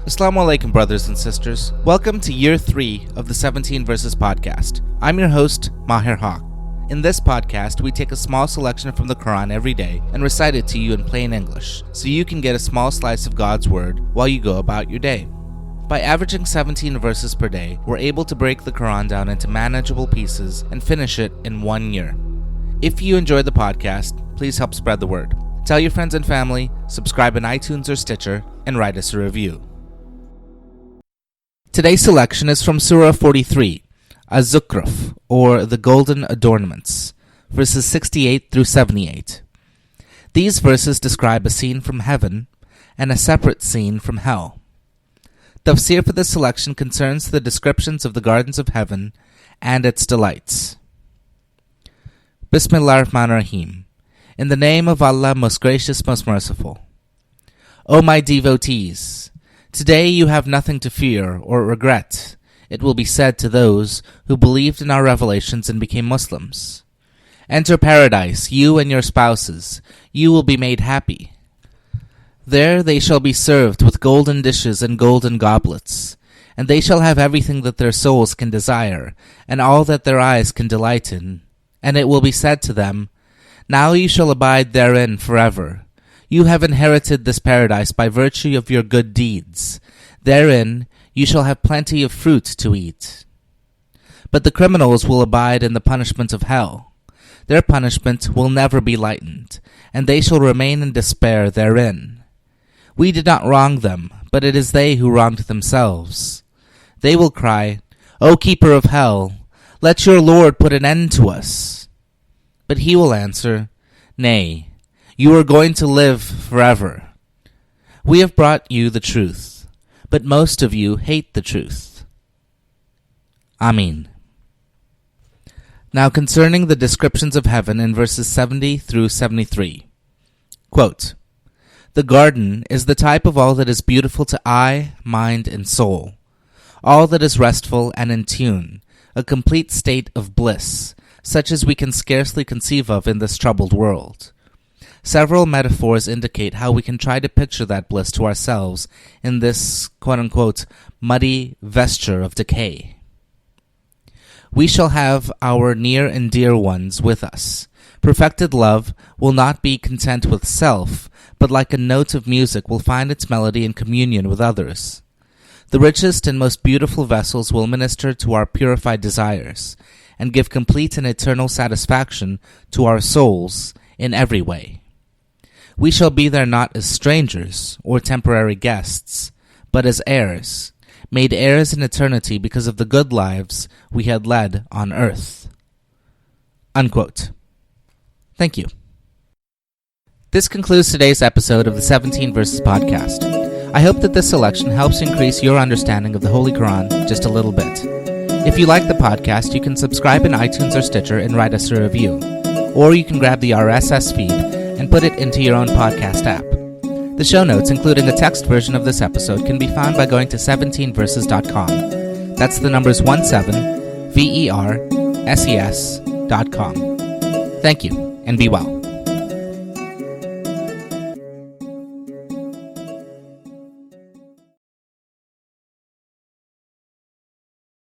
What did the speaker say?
As-salaam wa-alaikum, brothers and sisters. Welcome to Year 3 of the 17 Verses podcast. I'm your host, Maher Haq. In this podcast, we take a small selection from the Quran every day and recite it to you in plain English, so you can get a small slice of God's Word while you go about your day. By averaging 17 verses per day, we're able to break the Quran down into manageable pieces and finish it in 1 year. If you enjoyed the podcast, please help spread the word. Tell your friends and family, subscribe in iTunes or Stitcher, and write us a review. Today's selection is from Surah 43, Az-Zukhruf, or the Golden Adornments, verses 68 through 78. These verses describe a scene from heaven and a separate scene from hell. Tafseer for this selection concerns the descriptions of the gardens of heaven and its delights. Bismillah ar-Rahman ar-Rahim. In the name of Allah, most gracious, most merciful. O my devotees, today you have nothing to fear or regret, it will be said to those who believed in our revelations and became Muslims. Enter paradise, you and your spouses. You will be made happy. There they shall be served with golden dishes and golden goblets, and they shall have everything that their souls can desire, and all that their eyes can delight in. And it will be said to them, now you shall abide therein forever. You have inherited this paradise by virtue of your good deeds. Therein you shall have plenty of fruit to eat. But the criminals will abide in the punishment of hell. Their punishment will never be lightened, and they shall remain in despair therein. We did not wrong them, but it is they who wronged themselves. They will cry, O keeper of hell, let your Lord put an end to us. But he will answer, nay, you are going to live forever. We have brought you the truth, but most of you hate the truth. Ameen. Now concerning the descriptions of heaven in verses 70 through 73. Quote, the garden is the type of all that is beautiful to eye, mind, and soul, all that is restful and in tune, a complete state of bliss, such as we can scarcely conceive of in this troubled world. Several metaphors indicate how we can try to picture that bliss to ourselves in this quote-unquote muddy vesture of decay. We shall have our near and dear ones with us. Perfected love will not be content with self, but like a note of music will find its melody in communion with others. The richest and most beautiful vessels will minister to our purified desires and give complete and eternal satisfaction to our souls in every way. We shall be there not as strangers or temporary guests, but as heirs, made heirs in eternity because of the good lives we had led on earth. Unquote. Thank you. This concludes today's episode of the 17 Verses podcast. I hope that this selection helps increase your understanding of the Holy Quran just a little bit. If you like the podcast, you can subscribe in iTunes or Stitcher and write us a review. Or you can grab the RSS feed and put it into your own podcast app. The show notes, including a text version of this episode, can be found by going to 17verses.com. That's the numbers 17, VERSES.com. Thank you, and be well.